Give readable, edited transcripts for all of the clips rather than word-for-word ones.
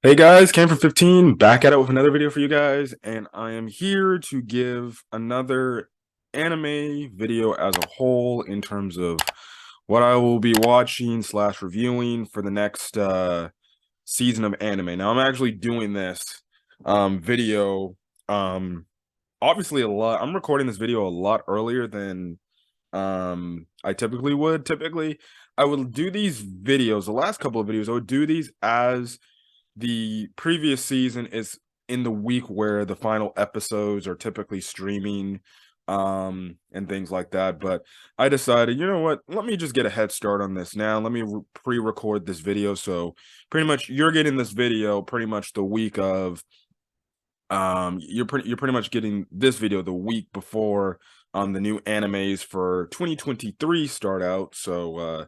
Hey guys, came from 15, back at it with another video for you guys, and I am here to give another anime video as a whole in terms of what I will be watching slash reviewing for the next season of anime. Now I'm actually doing this video obviously I'm recording this video a lot earlier than I typically would. Typically, I would do these videos, the last couple of videos, I would do these as the previous season is in the week where the final episodes are typically streaming and things like that. But I decided, you know what, let me just get a head start on this now. Let me pre-record this video, so pretty much you're getting this video pretty much the week of you're pretty much getting this video the week before the new animes for 2023 start out. So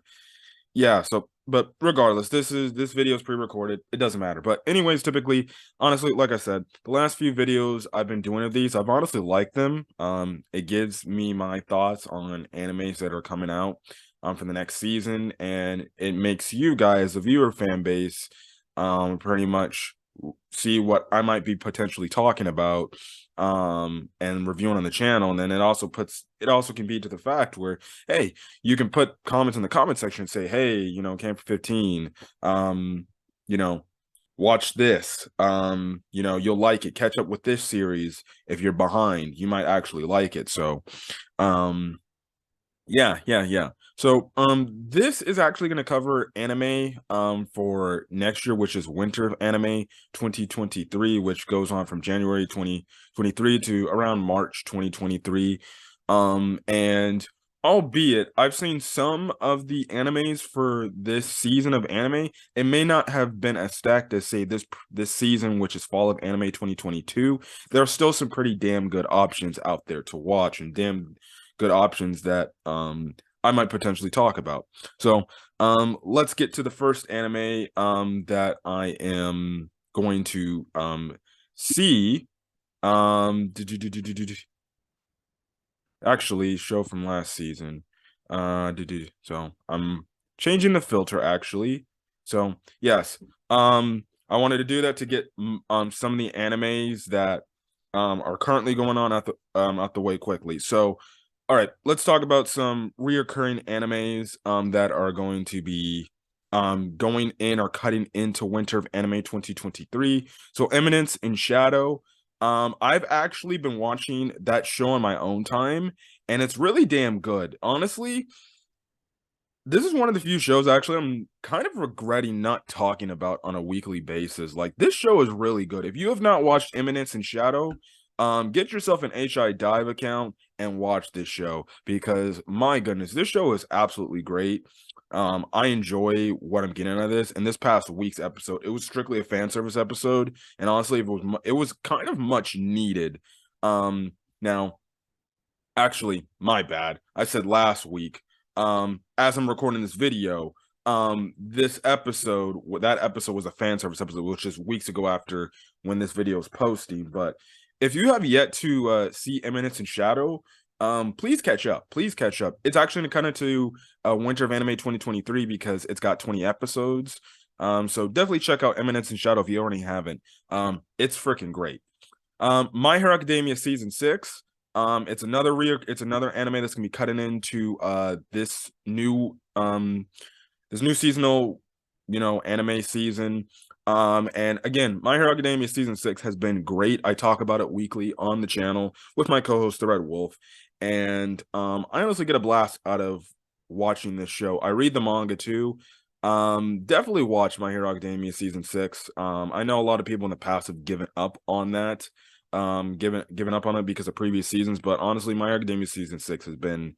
yeah, so but regardless, this video is pre-recorded. It doesn't matter. But anyways, typically, honestly, like I said, the last few videos I've been doing of these, I've honestly liked them. It gives me my thoughts on animes that are coming out for the next season, and it makes you guys, the viewer fan base, pretty much see what I might be potentially talking about and reviewing on the channel. And then it also can be to the fact where, hey, you can put comments in the comment section and say, hey, you know, Camper 15, you know, watch this, you know, you'll like it, catch up with this series. If you're behind, you might actually like it. So yeah. So this is actually going to cover anime for next year, which is Winter of Anime 2023, which goes on from January 2023 to around March 2023. And albeit I've seen some of the animes for this season of anime, it may not have been as stacked as say this season, which is Fall of Anime 2022. There are still some pretty damn good options out there to watch, and damn good options that I might potentially talk about. So let's get to the first anime that I am going to see. Actually, show from last season. So I'm changing the filter actually. So yes, I wanted to do that to get some of the animes that are currently going on out the way quickly. So all right, let's talk about some reoccurring animes that are going to be going in or cutting into Winter of Anime 2023. So Eminence in Shadow. I've actually been watching that show on my own time, and it's really damn good. Honestly, this is one of the few shows actually I'm kind of regretting not talking about on a weekly basis. Like, this show is really good. If you have not watched Eminence in Shadow, get yourself an HI Dive account and watch this show, because my goodness, this show is absolutely great. I enjoy what I'm getting out of this. And this past week's episode, it was strictly a fan service episode, and honestly, it was kind of much needed. Now, actually, my bad. I said last week. As I'm recording this video, that episode was a fan service episode, which is weeks ago after when this video is posting. But if you have yet to see Eminence in Shadow, please catch up. Please catch up. It's actually kind of to Winter of Anime 2023 because it's got 20 episodes. So definitely check out Eminence in Shadow if you already haven't. It's freaking great. My Hero Academia season 6. It's another anime that's gonna be cutting into this new seasonal, you know, anime season. And again, My Hero Academia season 6 has been great. I talk about it weekly on the channel with my co-host, the Red Wolf, and I honestly get a blast out of watching this show. I read the manga too. Definitely watch My Hero Academia season 6. I know a lot of people in the past have given up on that, given up on it because of previous seasons, but honestly, My Hero Academia season 6 has been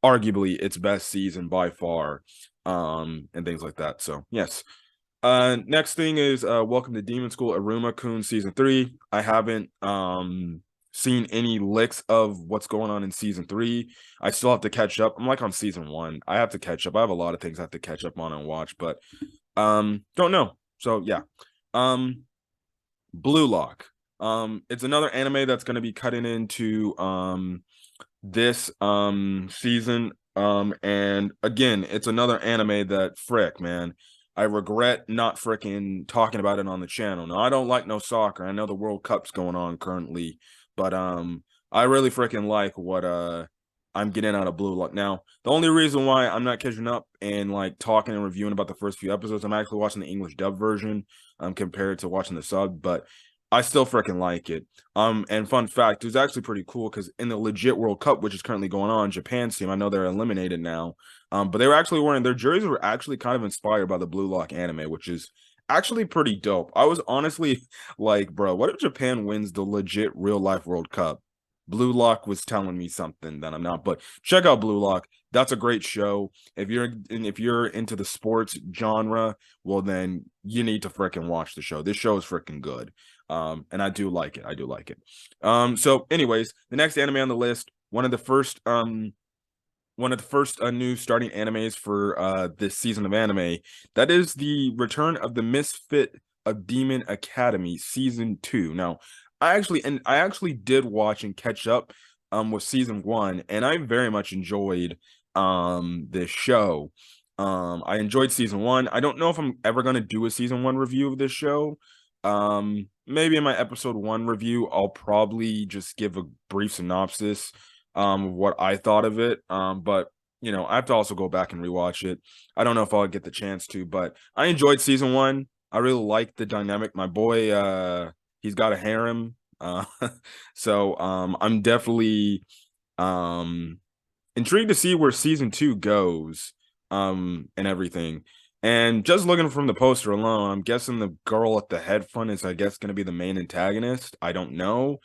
arguably its best season by far, and things like that. So yes. Next thing is Welcome to Demon School Aruma-kun season 3. I haven't seen any licks of what's going on in season 3. I still have to catch up. I'm like on season 1. I have to catch up. I have a lot of things I have to catch up on and watch, but don't know. So yeah. Blue Lock. It's another anime that's going to be cutting into this season. And again, it's another anime that frick, man. I regret not freaking talking about it on the channel. Now, I don't like no soccer. I know the World Cup's going on currently, but I really freaking like what I'm getting out of Blue Lock. Now, the only reason why I'm not catching up and like talking and reviewing about the first few episodes, I'm actually watching the English dub version compared to watching the sub, but I still freaking like it. And fun fact, it was actually pretty cool because in the legit World Cup, which is currently going on, Japan's team, I know they're eliminated now. But they were actually wearing their jerseys were actually kind of inspired by the Blue Lock anime, which is actually pretty dope. I was honestly like, bro, what if Japan wins the legit real life World Cup? Blue Lock was telling me something that I'm not, but check out Blue Lock. That's a great show. If you're into the sports genre, well then you need to freaking watch the show. This show is freaking good. And I do like it. I do like it. So anyways, the next anime on the list, one of the first new starting animes for this season of anime. That is the return of the Misfit of Demon Academy season 2. Now, I actually did watch and catch up with season 1, and I very much enjoyed this show. I enjoyed season 1. I don't know if I'm ever gonna do a season 1 review of this show. Maybe in my episode 1 review, I'll probably just give a brief synopsis what I thought of it. But I have to also go back and rewatch it. I don't know if I'll get the chance to, but I enjoyed season 1. I really liked the dynamic. My boy, he's got a harem. So I'm definitely um intrigued to see where season 2 goes, and everything. And just looking from the poster alone, I'm guessing the girl at the head fund is, I guess, going to be the main antagonist. I don't know.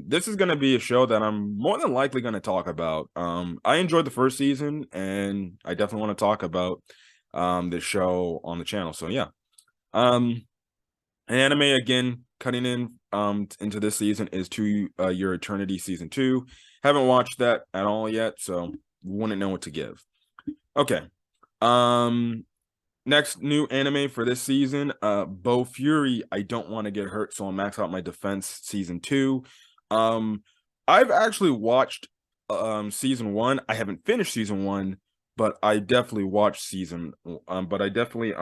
This is gonna be a show that I'm more than likely gonna talk about. I enjoyed the first season, and I definitely want to talk about this show on the channel. So yeah. An anime again cutting in into this season is To Your Eternity season 2. Haven't watched that at all yet, so wouldn't know what to give. Okay. Um Next new anime for this season, Bow Fury, I Don't Want to Get Hurt, so I'll max out my defense season 2. Um, I've actually watched season 1. I haven't finished season 1, but I definitely watched season but I definitely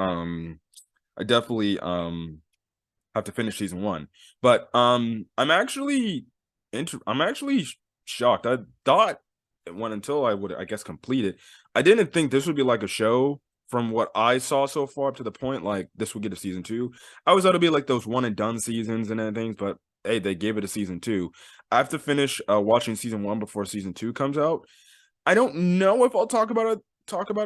have to finish season 1. But I'm actually shocked. I thought when until I would, I guess, complete it, I didn't think this would be like a show from what I saw so far up to the point like this would get a season 2. I was thought it'd be like those one and done seasons and things, but hey, they gave it a season 2. I have to finish watching season 1 before season 2 comes out. I don't know if I'll talk about it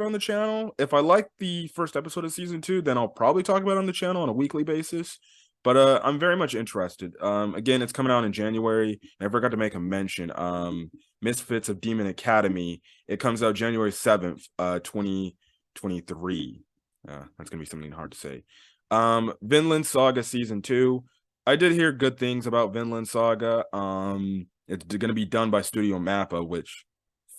on the channel. If I like the first episode of season 2, then I'll probably talk about it on the channel on a weekly basis. But I'm very much interested. Again, it's coming out in January. I forgot to make a mention. Misfits of Demon Academy. It comes out January 7th, 2023. That's gonna be something hard to say. Vinland Saga season 2. I did hear good things about Vinland Saga. It's gonna be done by Studio Mappa, which,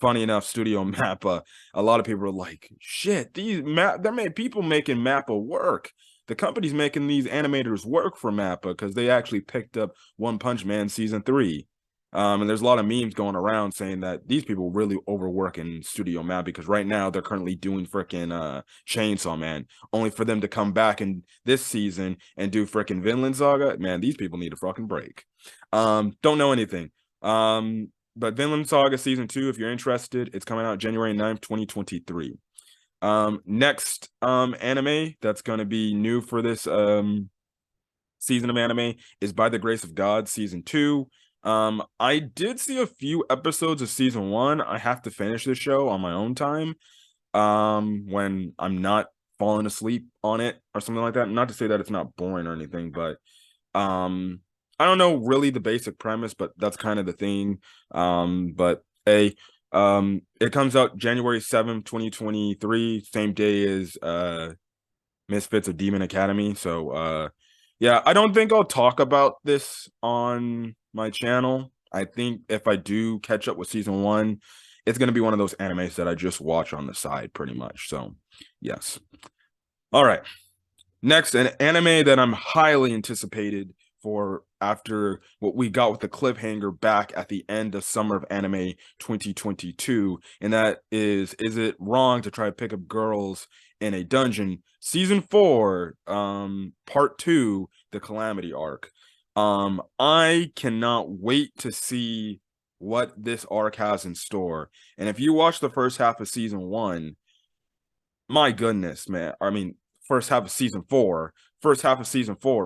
funny enough, Studio Mappa, a lot of people are like, shit, that made people making Mappa work. The company's making these animators work for Mappa because they actually picked up One Punch Man season 3. And there's a lot of memes going around saying that these people really overwork in Studio Map because right now they're currently doing freaking Chainsaw Man, only for them to come back in this season and do freaking Vinland Saga. Man, these people need a fucking break. Don't know anything. But Vinland Saga season 2, if you're interested, it's coming out January 9th, 2023. Next anime that's gonna be new for this season of anime is By the Grace of God season 2. I did see a few episodes of season 1. I have to finish this show on my own time. When I'm not falling asleep on it or something like that. Not to say that it's not boring or anything, but I don't know really the basic premise, but that's kind of the thing. But it comes out January 7th, 2023, same day as Misfits of Demon Academy. So yeah, I don't think I'll talk about this on my channel. I think if I do catch up with season 1, it's gonna be one of those animes that I just watch on the side pretty much. So yes. All right. Next, an anime that I'm highly anticipated for after what we got with the cliffhanger back at the end of Summer of Anime 2022, and that is It Wrong to Try to Pick Up Girls in a dungeon. Season 4, part 2, the Calamity arc. I cannot wait to see what this arc has in store. And if you watch the first half of season 1, my goodness, man. I mean, first half of season 4,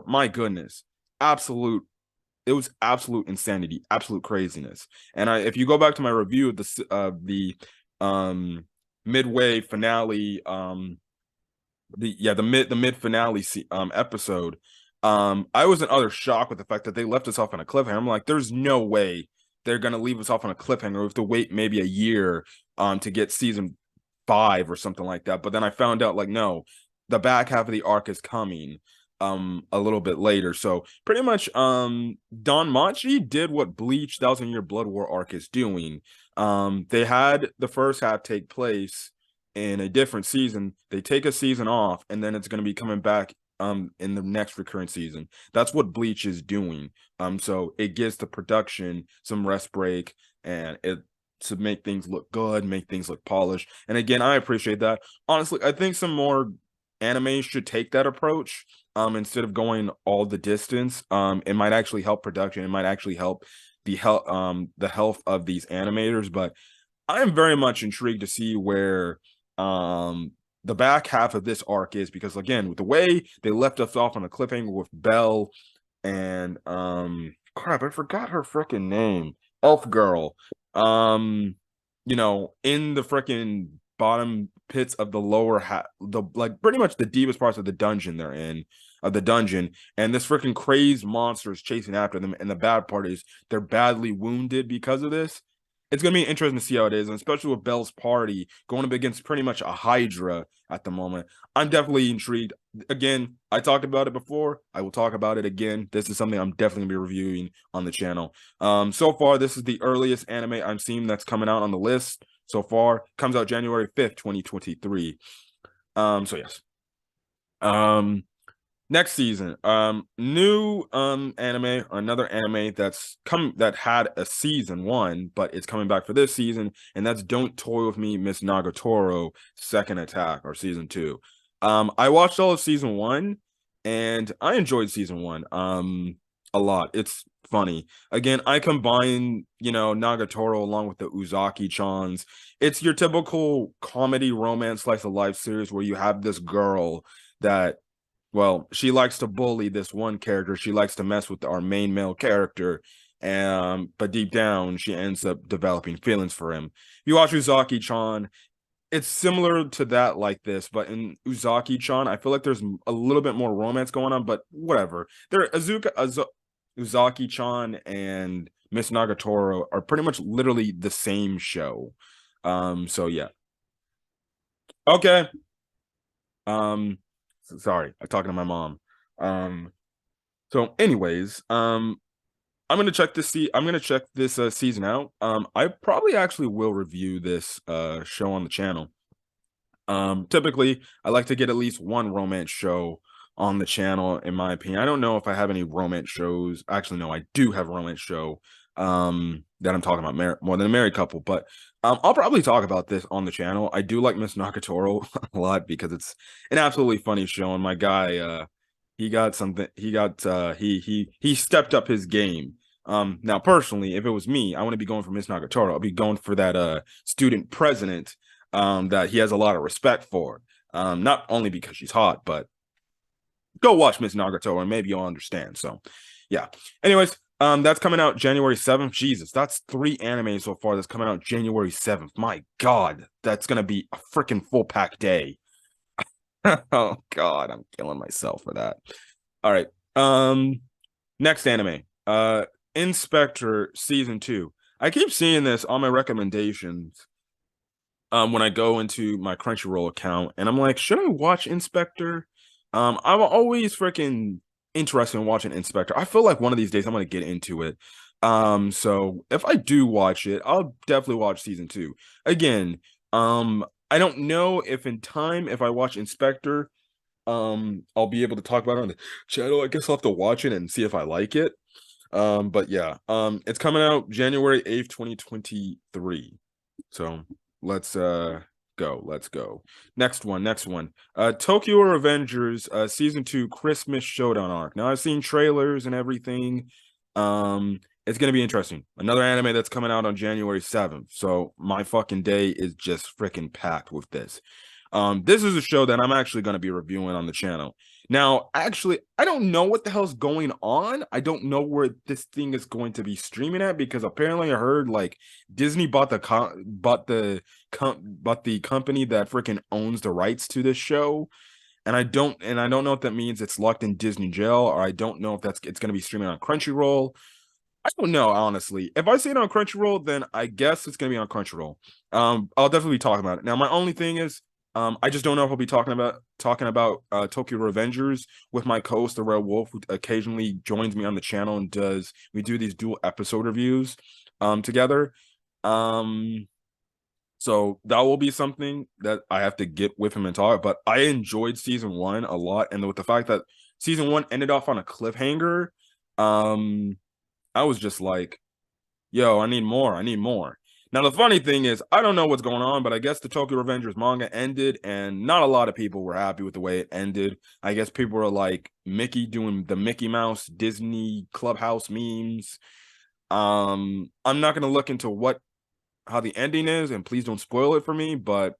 my goodness. Absolute It was absolute insanity, absolute craziness. And if you go back to my review of the um midway finale, the mid finale episode, I was in utter shock with the fact that they left us off on a cliffhanger. I'm like, there's no way they're gonna leave us off on a cliffhanger. We have to wait maybe a year to get season 5 or something like that. But then I found out, like, no, the back half of the arc is coming a little bit later. So pretty much Don Machi did what Bleach Thousand Year Blood War arc is doing. They had the first half take place in a different season. They take a season off, and then it's going to be coming back in the next recurring season. That's what Bleach is doing. So it gives the production some rest break, and it to make things look good, make things look polished. And again, I appreciate that. Honestly, I think some more anime should take that approach instead of going all the distance. It might actually help production. It might actually help the health of these animators. But I am very much intrigued to see where the back half of this arc is, because again, with the way they left us off on a cliffhanger with Belle and crap, I forgot her freaking name. Elf Girl. In the freaking bottom pits of the lower the like pretty much the deepest parts of the dungeon they're in, and this freaking crazed monster is chasing after them, and the bad part is they're badly wounded because of this. It's gonna be interesting to see how it is, and especially with Belle's party going up against pretty much a Hydra at the moment. I'm definitely intrigued. Again, I talked about it before. I will talk about it again. This is something I'm definitely gonna be reviewing on the channel. So far, this is the earliest anime I'm seeing that's coming out on the list so far. Comes out January 5th, 2023. So yes. Next season, new anime, another anime that had a season 1, but it's coming back for this season, and that's Don't Toy With Me, Miss Nagatoro Second Attack, or season 2. I watched all of season 1, and I enjoyed season 1 a lot. It's funny. Again, I combine, Nagatoro along with the Uzaki-chans. It's your typical comedy romance slice of life series where you have this girl that, well, she likes to bully this one character. She likes to mess with our main male character. But deep down, she ends up developing feelings for him. If you watch Uzaki-chan, it's similar to that like this, but in Uzaki-chan, I feel like there's a little bit more romance going on, but whatever. Uzaki-chan and Miss Nagatoro are pretty much literally the same show. So yeah. Okay. Sorry, I'm talking to my mom. So anyways, I'm gonna check this season out. I probably actually will review this show on the channel. Typically I like to get at least one romance show on the channel, in my opinion. I don't know if I have any romance shows. Actually, no, I do have a romance show that I'm talking about more than a married couple, but I'll probably talk about this on the channel. I do like Miss Nagatoro a lot because it's an absolutely funny show, and my guy he stepped up his game. Now personally, if it was me, I want to be going for Miss Nagatoro. I'll be going for that student president that he has a lot of respect for. Not only because she's hot, but go watch Miss Nagatoro and maybe you'll understand. So yeah. Anyways, that's coming out January 7th. Jesus, that's 3 anime so far that's coming out January 7th. My God, that's gonna be a freaking full pack day. Oh God, I'm killing myself for that. All right. Next anime. Inspector season 2. I keep seeing this on my recommendations when I go into my Crunchyroll account, and I'm like, should I watch Inspector? I'm always freaking interested in watching Inspector. I feel like one of these days I'm gonna get into it. So if I do watch it, I'll definitely watch season 2. Again, I don't know if in time, if I watch Inspector, I'll be able to talk about it on the channel. I guess I'll have to watch it and see if I like it. But yeah, it's coming out January 8th, 2023. So let's go. Next one. Tokyo Revengers, season 2 Christmas Showdown arc. Now I've seen trailers and everything. It's gonna be interesting. Another anime that's coming out on January 7th. So my fucking day is just freaking packed with this. This is a show that I'm actually gonna be reviewing on the channel. Now, actually, I don't know what the hell's going on. I don't know where this thing is going to be streaming at, because apparently I heard like Disney bought the company that freaking owns the rights to this show, and I don't know if that means it's locked in Disney jail, or I don't know if it's going to be streaming on Crunchyroll. I don't know, honestly. If I see it on Crunchyroll, then I guess it's gonna be on Crunchyroll. I'll definitely be talking about it. Now, my only thing is, I just don't know if I'll be talking about Tokyo Revengers with my co-host, the Red Wolf, who occasionally joins me on the channel and we do these dual episode reviews together. So that will be something that I have to get with him and talk. But I enjoyed season 1 a lot, and with the fact that season 1 ended off on a cliffhanger, I was just like, yo, I need more. Now, the funny thing is, I don't know what's going on, but I guess the Tokyo Revengers manga ended, and not a lot of people were happy with the way it ended. I guess people were like Mickey doing the Mickey Mouse Disney Clubhouse memes. I'm not going to look into how the ending is, and please don't spoil it for me, but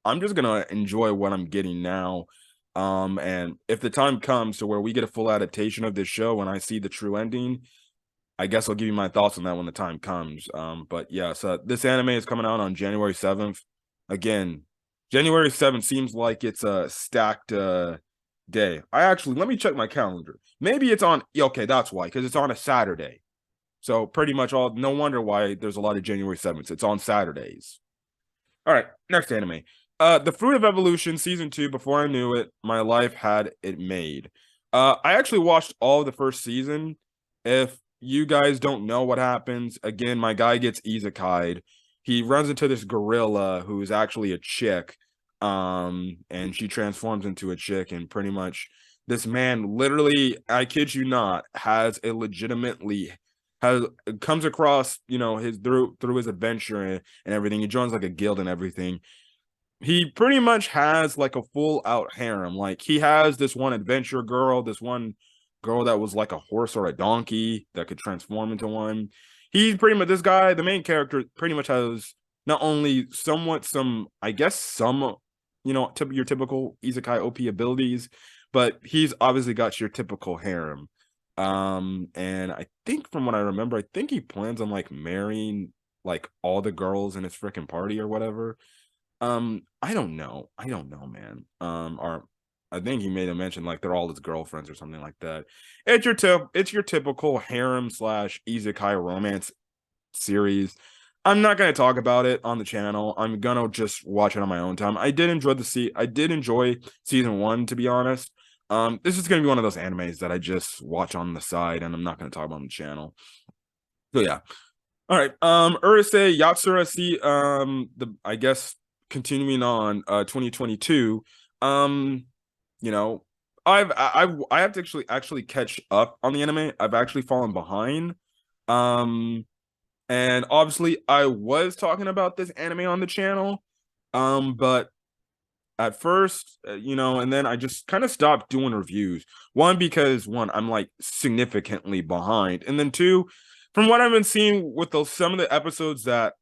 I'm just going to enjoy what I'm getting now. And if the time comes to where we get a full adaptation of this show and I see the true ending, I guess I'll give you my thoughts on that when the time comes. But yeah, so this anime is coming out on January 7th. Again, January 7th seems like it's a stacked day. Let me check my calendar. Maybe it's on, okay, that's why, because it's on a Saturday. So pretty much no wonder why there's a lot of January 7th. It's on Saturdays. All right, next anime. The Fruit of Evolution season 2. Before I knew it, my life had it made. I actually watched all of the first season. If you guys don't know what happens, again, my guy gets isekai'd. He runs into this gorilla who's actually a chick, and she transforms into a chick, and pretty much this man, literally, I kid you not, comes across, his through his adventure and everything. He joins like a guild and everything. He pretty much has like a full out harem. Like, he has this one adventure girl, this one girl that was like a horse or a donkey that could transform into one. He's pretty much, this guy, the main character, pretty much has not only I guess some, your typical isekai OP abilities, but he's obviously got your typical harem. And I think from what I remember, I think he plans on like marrying like all the girls in his freaking party or whatever. I don't know, man. Or I think he made a mention like they're all his girlfriends or something like that. It's your typical harem / isekai romance series. I'm not gonna talk about it on the channel. I'm gonna just watch it on my own time. I did enjoy season 1, to be honest. This is gonna be one of those animes that I just watch on the side, and I'm not gonna talk about on the channel. So yeah. All right. Urusei Yatsura, I guess continuing on 2022. I have to actually catch up on the anime. I've actually fallen behind. And obviously I was talking about this anime on the channel. But at first, and then I just kind of stopped doing reviews. Because I'm like significantly behind, and then 2, from what I've been seeing with some of the episodes that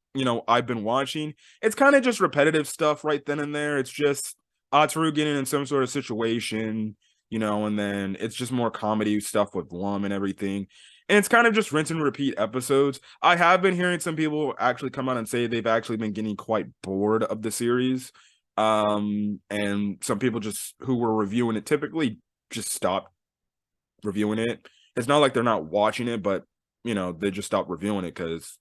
I've been watching, it's kind of just repetitive stuff right then and there. It's just Ataru getting in some sort of situation, and then it's just more comedy stuff with Lum and everything. And it's kind of just rinse and repeat episodes. I have been hearing some people actually come out and say they've actually been getting quite bored of the series. And some people who were reviewing it typically just stopped reviewing it. It's not like they're not watching it, but they just stopped reviewing it because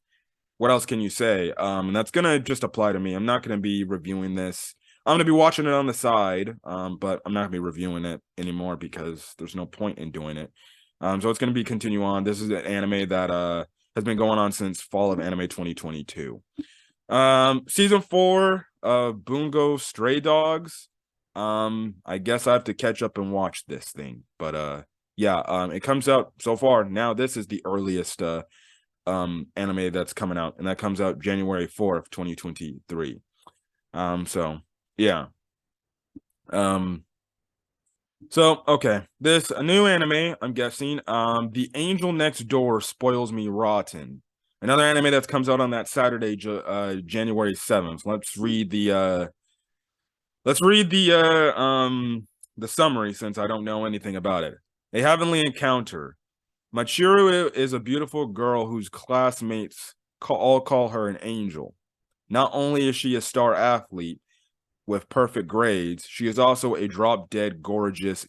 what else can you say? And that's gonna just apply to me. I'm not gonna be reviewing this. I'm gonna be watching it on the side, but I'm not gonna be reviewing it anymore because there's no point in doing it. So it's gonna be continue on. This is an anime that has been going on since fall of anime 2022. Season 4 of Bungo Stray Dogs. I guess I have to catch up and watch this thing, but yeah, it comes out so far. Now this is the earliest anime that's coming out, and that comes out January 4th, 2023. So yeah. Um, so okay, this a new anime, I'm guessing. The Angel Next Door Spoils Me Rotten. Another anime that comes out on that Saturday, January 7th. Let's read the summary since I don't know anything about it. A heavenly encounter. Machiru is a beautiful girl whose classmates all call her an angel. Not only is she a star athlete with perfect grades, she is also a drop dead gorgeous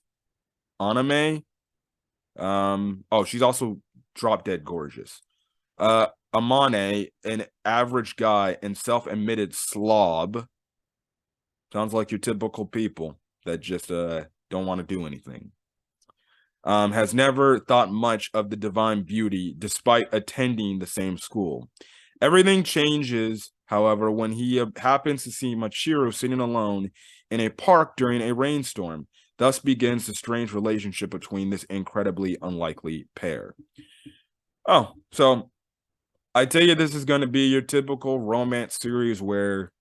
anime. She's also drop dead gorgeous. Amane, an average guy and self-admitted slob. Sounds like your typical people that just don't want to do anything. Has never thought much of the divine beauty despite attending the same school. Everything changes, however, when he happens to see Machiro sitting alone in a park during a rainstorm. Thus begins the strange relationship between this incredibly unlikely pair. Oh, so I tell you, this is going to be your typical romance series where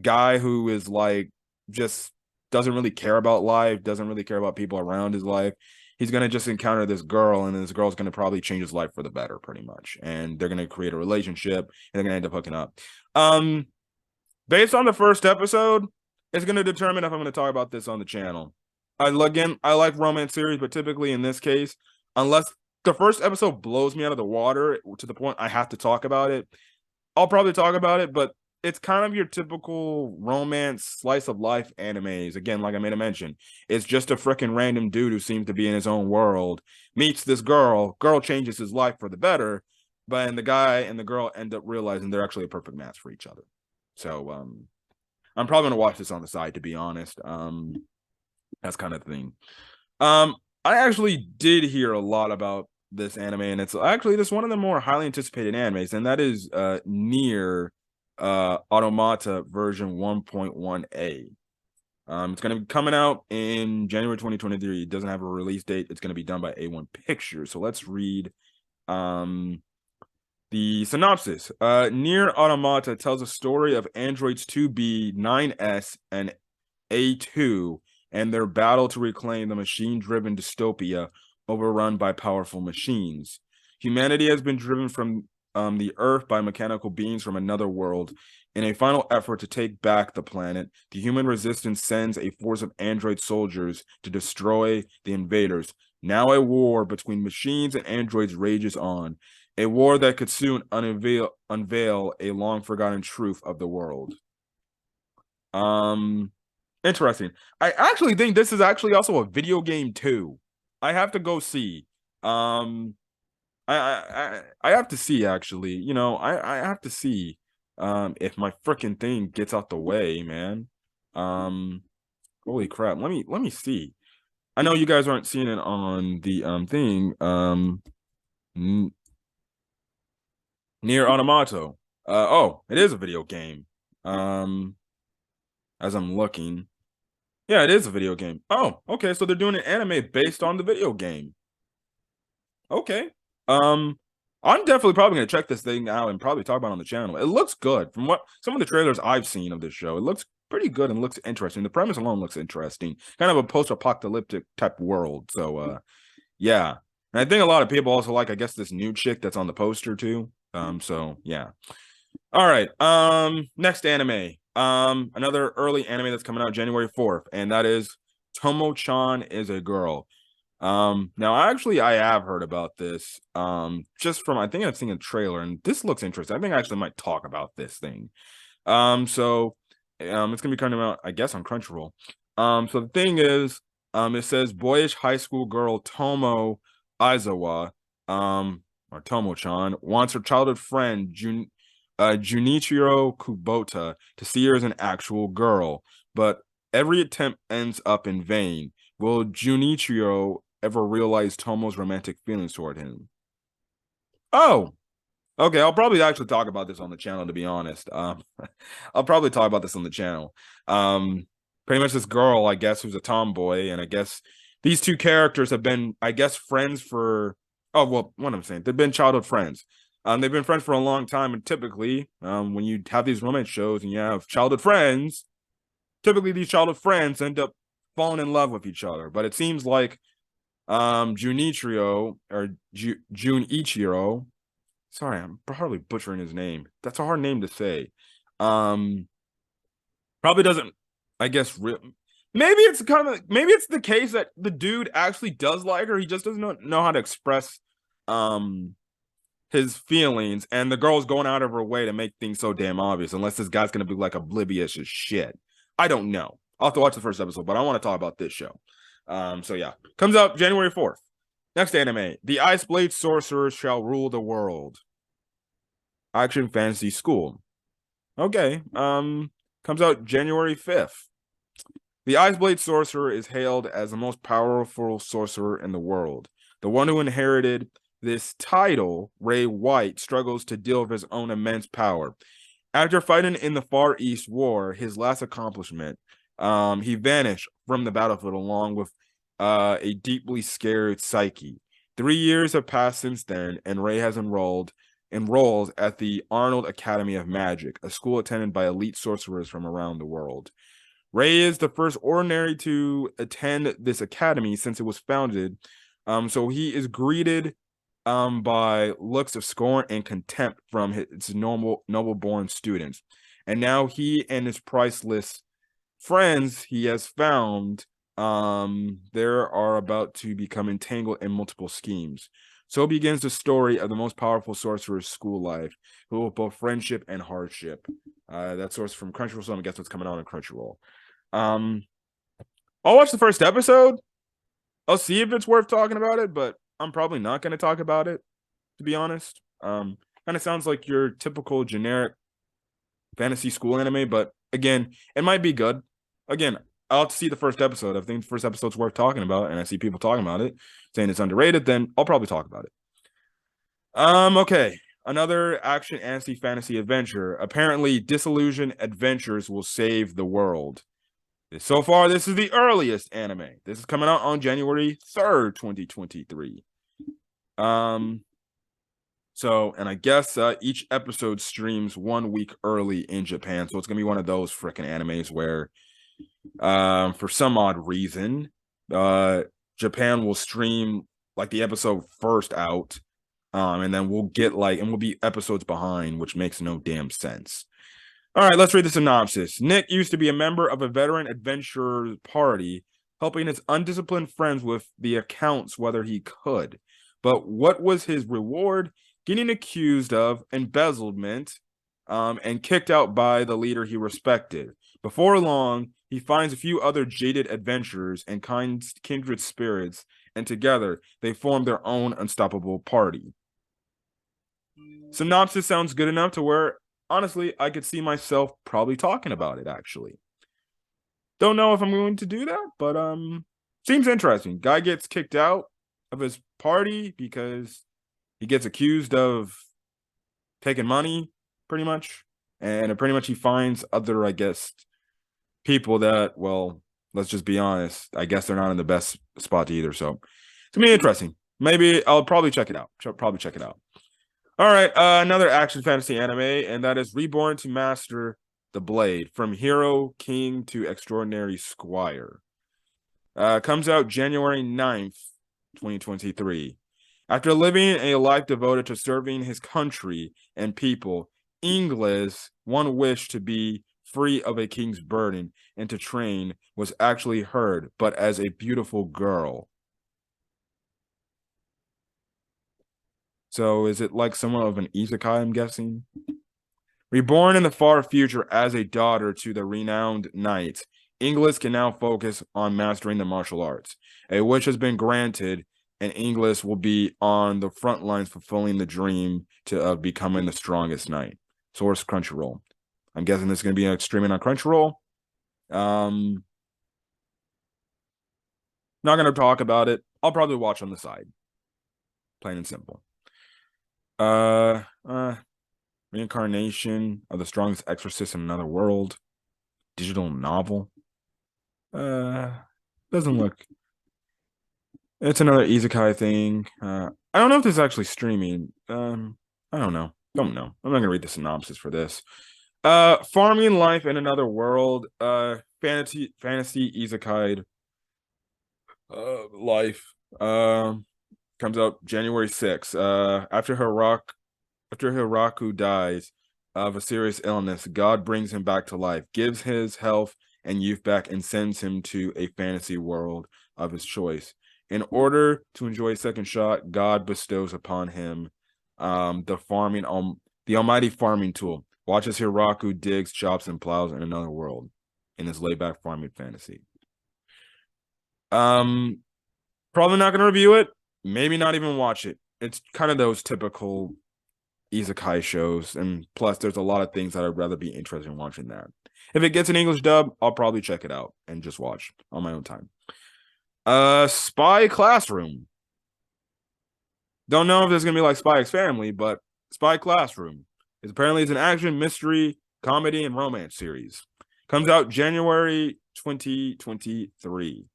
guy who is like just doesn't really care about life, doesn't really care about people around his life. He's gonna just encounter this girl, and this girl's gonna probably change his life for the better, pretty much. And they're gonna create a relationship, and they're gonna end up hooking up. Um, Based on the first episode, it's gonna determine if I'm gonna talk about this on the channel. I like romance series, but typically in this case, unless the first episode blows me out of the water to the point I have to talk about it, I'll probably talk about it, but it's kind of your typical romance slice of life animes. Again, like I made a mention, it's just a freaking random dude who seems to be in his own world, meets this girl changes his life for the better, but and the guy and the girl end up realizing they're actually a perfect match for each other. So I'm probably gonna watch this on the side to be honest. That's kind of thing. Um, I actually did hear a lot about this anime, and it's actually this one of the more highly anticipated animes, and that is Near Automata version 1.1a. It's going to be coming out in January 2023. It doesn't have a release date. It's going to be done by A1 Pictures. So let's read the synopsis. Near Automata tells a story of androids 2B, 9S, and A2 and their battle to reclaim the machine-driven dystopia overrun by powerful machines. Humanity has been driven from the Earth by mechanical beings from another world. In a final effort to take back the planet, the human resistance sends a force of android soldiers to destroy the invaders. Now a war between machines and androids rages on, a war that could soon unveil a long-forgotten truth of the world. Interesting. I actually think this is actually also a video game too. I have to go see. I have to see actually. I have to see if my freaking thing gets out the way, man. Um Holy crap. Let me see. I know you guys aren't seeing it on the thing. Near Automato. It is a video game. As I'm looking. Yeah, it is a video game. Oh, okay. So they're doing an anime based on the video game. Okay. Um, I'm definitely probably gonna check this thing out and probably talk about it on the channel. It looks good from what some of the trailers I've seen of this show. It looks pretty good and looks interesting. The premise alone looks interesting. Kind of a post-apocalyptic type world. So yeah. And I think a lot of people also like, I guess, this new chick that's on the poster too. So yeah. All right. Next anime. Another early anime that's coming out January 4th, and that is Tomo-chan is a Girl. Now I have heard about this. Just from I think I've seen a trailer, and this looks interesting. I think I actually might talk about this thing. It's gonna be coming out, I guess, on Crunchyroll. So the thing is, it says boyish high school girl Tomo Aizawa, or Tomo-chan, wants her childhood friend Junichiro Kubota to see her as an actual girl, but every attempt ends up in vain. Will Junichiro ever realize Tomo's romantic feelings toward him? Oh, okay. I'll probably actually talk about this on the channel, to be honest. I'll probably talk about this on the channel. Pretty much this girl, I guess, who's a tomboy, and I guess these two characters have been, I guess, friends for. Oh well, what I'm saying, they've been childhood friends. They've been friends for a long time, and typically, when you have these romance shows and you have childhood friends, typically these childhood friends end up falling in love with each other. But it seems like Junichiro or Junichiro. Sorry, I'm probably butchering his name. That's a hard name to say. Um, Probably doesn't. I guess maybe it's the case that the dude actually does like her. He just doesn't know how to express um his feelings, and the girl's going out of her way to make things so damn obvious. Unless this guy's gonna be like oblivious as shit. I don't know. I'll have to watch the first episode, but I want to talk about this show. So yeah, comes out January 4th. Next anime, The Ice Blade Sorcerers Shall Rule the World. Action fantasy school. Okay. Comes out January 5th. The Ice Blade Sorcerer is hailed as the most powerful sorcerer in the world. The one who inherited this title, Ray White, struggles to deal with his own immense power. After fighting in the Far East War, his last accomplishment, he vanished from the battlefield along with a deeply scared psyche. 3 years have passed since then, and Ray has enrolls at the Arnold Academy of Magic, a school attended by elite sorcerers from around the world. Ray is the first ordinary to attend this academy since it was founded. So he is greeted by looks of scorn and contempt from its noble-born students. And now he and his priceless friends he has found there are about to become entangled in multiple schemes. So begins the story of the most powerful sorcerer's school life, who with both friendship and hardship. That source from Crunchyroll, so I guess what's coming out on Crunchyroll. Um, I'll watch the first episode. I'll see if it's worth talking about it, but I'm probably not going to talk about it, to be honest. Kind of sounds like your typical generic fantasy school anime, but again, it might be good. Again, I'll have to see the first episode. If I think the first episode's worth talking about, and I see people talking about it, saying it's underrated, then I'll probably talk about it. Okay. Another action fantasy adventure. Apparently, Disillusion Adventures will save the world. So far, this is the earliest anime. This is coming out on January 3rd, 2023. So, and I guess each episode streams 1 week early in Japan. So it's gonna be one of those freaking animes where, for some odd reason, Japan will stream like the episode first out, and then we'll be episodes behind, which makes no damn sense. All right, let's read the synopsis. Nick used to be a member of a veteran adventurer party, helping his undisciplined friends with the accounts whether he could. But what was his reward? Getting accused of embezzlement and kicked out by the leader he respected. Before long, he finds a few other jaded adventurers and kindred spirits, and together they form their own unstoppable party. Synopsis sounds good enough to where, honestly, I could see myself probably talking about it, actually. Don't know if I'm going to do that, but seems interesting. Guy gets kicked out of his party because he gets accused of taking money, pretty much. And pretty much he finds other, I guess, people that, well, let's just be honest, I guess they're not in the best spot either. So it's gonna be interesting. Maybe I'll probably check it out. All right, another action fantasy anime, and that is Reborn to Master the Blade, from Hero King to Extraordinary Squire. Comes out January 9th, 2023. After living a life devoted to serving his country and people, Ingles, one wish to be free of a king's burden and to train, was actually heard, but as a beautiful girl. So is it like somewhat of an isekai, I'm guessing? Reborn in the far future as a daughter to the renowned knight, Inglis can now focus on mastering the martial arts. A wish has been granted, and Inglis will be on the front lines fulfilling the dream of becoming the strongest knight. Source Crunchyroll. I'm guessing this is going to be streaming on Crunchyroll. Not going to talk about it. I'll probably watch on the side. Plain and simple. Reincarnation of the strongest exorcist in another world. Digital novel. Doesn't look. It's another isekai thing. I don't know if this is actually streaming. I don't know. Don't know. I'm not gonna read the synopsis for this. Farming life in another world. Fantasy isekai life. Comes out January 6th. After Hiraku dies of a serious illness, God brings him back to life, gives his health and youth back, and sends him to a fantasy world of his choice. In order to enjoy a second shot, God bestows upon him the almighty farming tool. Watch as Hiraku digs, chops, and plows in another world in his laid-back farming fantasy. Probably not gonna review it. Maybe not even watch it. It's kind of those typical isekai shows, and plus there's a lot of things that I'd rather be interested in watching that. If it gets an English dub, I'll probably check it out and just watch on my own time. Spy Classroom. Don't know if there's gonna be like Spy X Family, but Spy Classroom is apparently an action, mystery, comedy, and romance series. Comes out January 2023.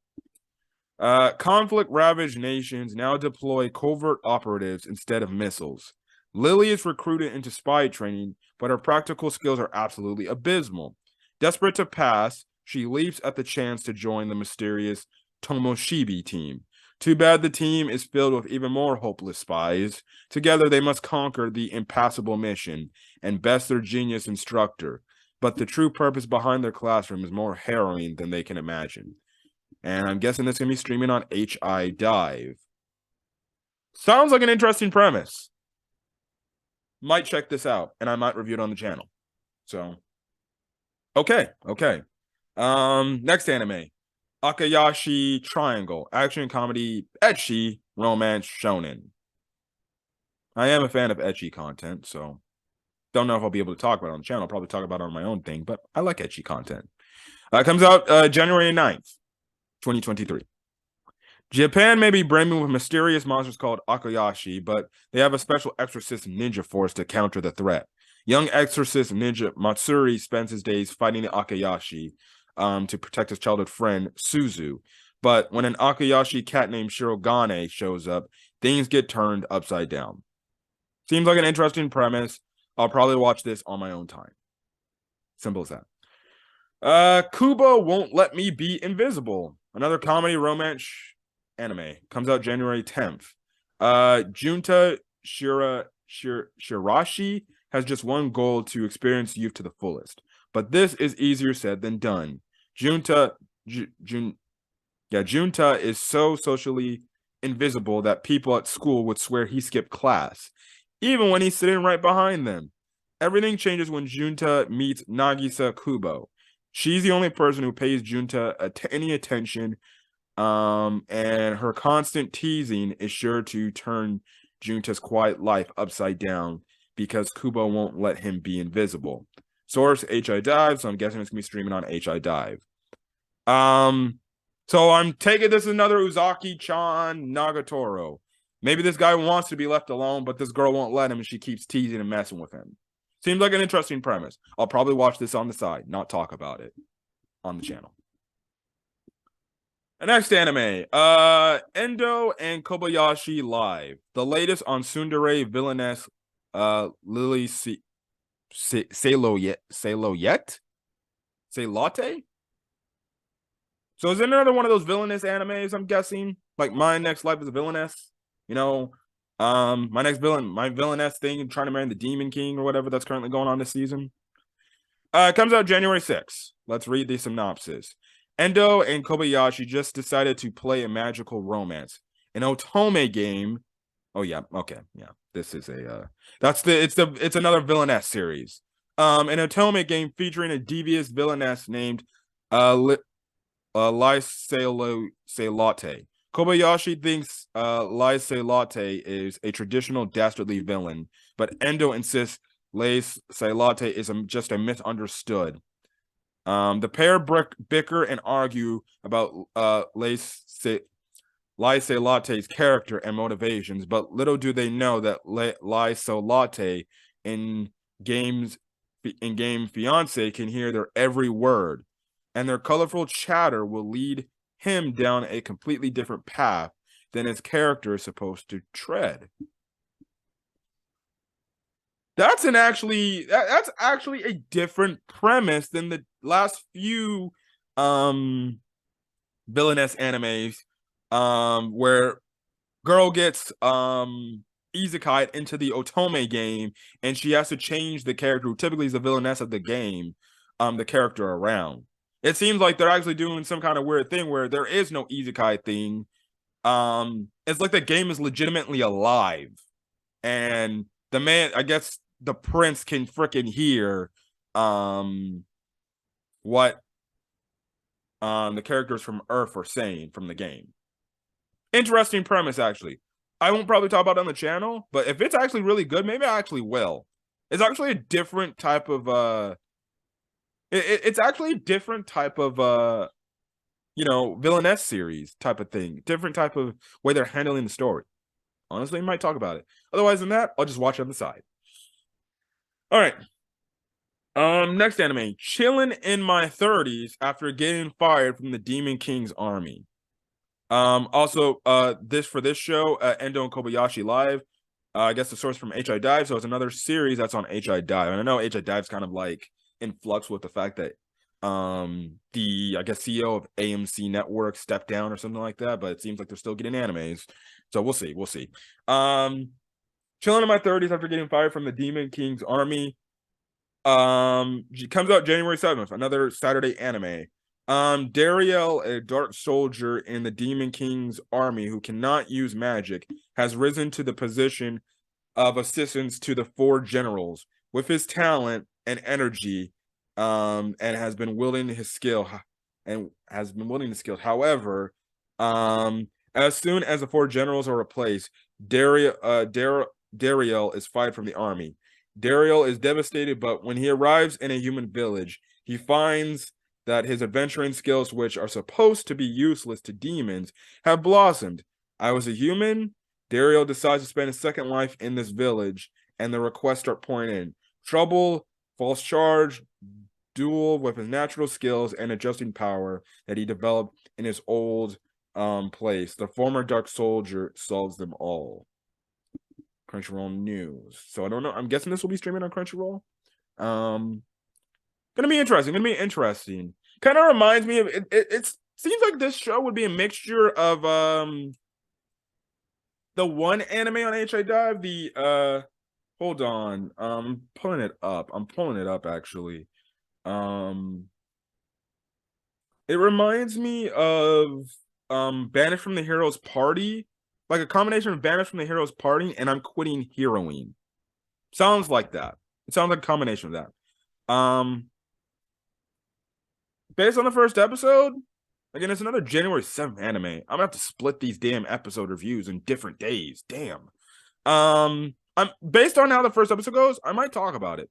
Conflict-ravaged nations now deploy covert operatives instead of missiles. Lily is recruited into spy training, but her practical skills are absolutely abysmal. Desperate to pass, she leaps at the chance to join the mysterious Tomoshibi team. Too bad the team is filled with even more hopeless spies. Together, they must conquer the impassable mission and best their genius instructor. But the true purpose behind their classroom is more harrowing than they can imagine. And I'm guessing it's going to be streaming on HIDive. Sounds like an interesting premise. Might check this out, and I might review it on the channel. So, okay. Next anime. Akayashi Triangle. Action, comedy, ecchi, romance, shonen. I am a fan of ecchi content, so don't know if I'll be able to talk about it on the channel. I'll probably talk about it on my own thing, but I like ecchi content. Comes out January 9th, 2023. Japan may be brimming with mysterious monsters called Akayashi, but they have a special exorcist ninja force to counter the threat. Young exorcist ninja Matsuri spends his days fighting the Akayashi to protect his childhood friend Suzu. But when an Akayashi cat named Shirogane shows up, things get turned upside down. Seems like an interesting premise. I'll probably watch this on my own time. Simple as that. Kubo Won't Let Me Be Invisible. Another comedy romance anime. Comes out January 10th. Junta Shirashi has just one goal: to experience youth to the fullest. But this is easier said than done. Junta is so socially invisible that people at school would swear he skipped class, even when he's sitting right behind them. Everything changes when Junta meets Nagisa Kubo. She's the only person who pays Junta any attention, and her constant teasing is sure to turn Junta's quiet life upside down because Kubo won't let him be invisible. Source HIDive, so I'm guessing it's gonna be streaming on HIDive. So I'm taking this as another Uzaki-chan Nagatoro. Maybe this guy wants to be left alone, but this girl won't let him, and she keeps teasing and messing with him. Seems like an interesting premise. I'll probably watch this on the side, not talk about it on the channel. The next anime, Endo and Kobayashi Live. The latest on tsundere villainess, Lily Saloyet? Salote? So is it another one of those villainous animes, I'm guessing? Like My Next Life is a Villainess? You know, my villainess thing, trying to marry the Demon King or whatever that's currently going on this season. It comes out January 6th. Let's read the synopsis. Endo and Kobayashi just decided to play a magical romance. An otome game. Oh yeah, okay, yeah. This is a it's another villainess series. An otome game featuring a devious villainess named Lai Latte. Kobayashi thinks Lai Latte is a traditional dastardly villain, but Endo insists Lai Latte is just a misunderstood. The pair bicker and argue about Lai Latte's character and motivations, but little do they know that Lai Latte in game fiance can hear their every word, and their colorful chatter will lead him down a completely different path than his character is supposed to tread. that's actually a different premise than the last few um villainess animes, where girl gets isekai into the otome game, and she has to change the character who typically is the villainess of the game, the character around. It seems like they're actually doing some kind of weird thing where there is no isekai thing. It's like the game is legitimately alive, and the man, I guess the prince can freaking hear what the characters from Earth are saying from the game. Interesting premise, actually. I won't probably talk about it on the channel, but if it's actually really good, maybe I actually will. It's actually a different type of it's actually a different type of villainess series type of thing. Different type of way they're handling the story. Honestly, I might talk about it. Otherwise than that, I'll just watch it on the side. All right. Next anime, chilling in my 30s after getting fired from the Demon King's army. Also, this show, Endo and Kobayashi Live. I guess the source from HI Dive, so it's another series that's on HI Dive. And I know HI Dive's kind of like in flux with the fact that the I guess CEO of AMC Network stepped down or something like that, but it seems like they're still getting animes. So we'll see. We'll see. Chilling in my 30s after getting fired from the Demon King's army. Comes out January 7th, another Saturday anime. Dariel, a dark soldier in the Demon King's army who cannot use magic, has risen to the position of assistance to the four generals with his talent and energy, and has been wielding his skill However, as soon as the four generals are replaced, Dariel is fired from the army. Dariel is devastated, but when he arrives in a human village, he finds that his adventuring skills, which are supposed to be useless to demons, have blossomed. I was a human. Dariel decides to spend his second life in this village, and the requests start pouring in. Trouble, false charge, duel with his natural skills and adjusting power that he developed in his old place. The former dark soldier solves them all. Crunchyroll news. So I don't know. I'm guessing this will be streaming on Crunchyroll. Gonna be interesting. Kind of reminds me of it seems like this show would be a mixture of the one anime on HI Dive, the hold on. I'm pulling it up. Actually. It reminds me of Banished from the Hero's Party. Like a combination of Banished from the Hero's Party and I'm Quitting Heroine. Sounds like that. It sounds like a combination of that. Based on the first episode, again, it's another January 7th anime. I'm gonna have to split these damn episode reviews in different days. Damn. I'm based on how the first episode goes, I might talk about it.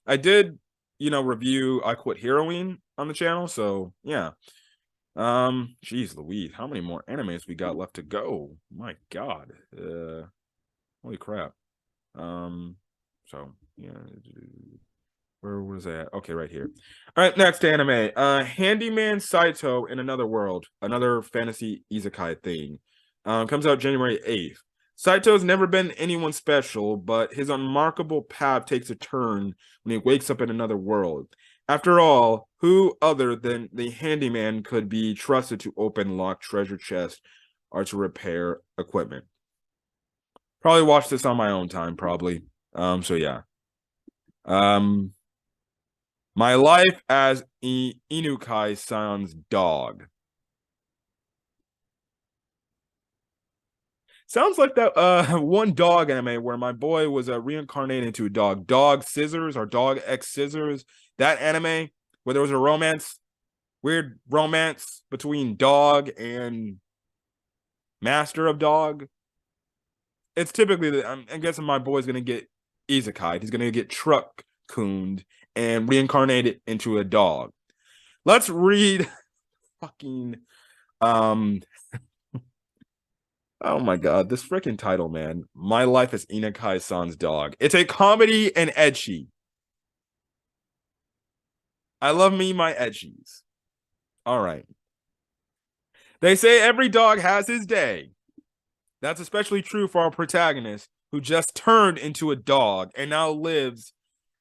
I did, review I Quit Heroine on the channel, so yeah. Geez Louise, how many more animes we got left to go? My God. Holy crap. So yeah. Where was that? Okay, right here. All right, next anime. Handyman Saito in Another World, another fantasy isekai thing. Comes out January 8th. Saito's never been anyone special, but his unmarkable path takes a turn when he wakes up in another world. After all, who other than the handyman could be trusted to open locked treasure chests or to repair equipment? Probably watch this on my own time, probably. So yeah. My life as Inukai-san's dog. Sounds like that one dog anime where my boy was reincarnated into a dog. Dog Scissors or Dog X Scissors. That anime where there was a weird romance between dog and master of dog. It's typically I'm guessing my boy's gonna get isekai. He's gonna get truck cooned and reincarnated into a dog. Let's read fucking oh my God, this freaking title, man. My Life as Inukai-san's Dog. It's a comedy and ecchi. I love me my ecchis. All right. They say every dog has his day. That's especially true for our protagonist, who just turned into a dog and now lives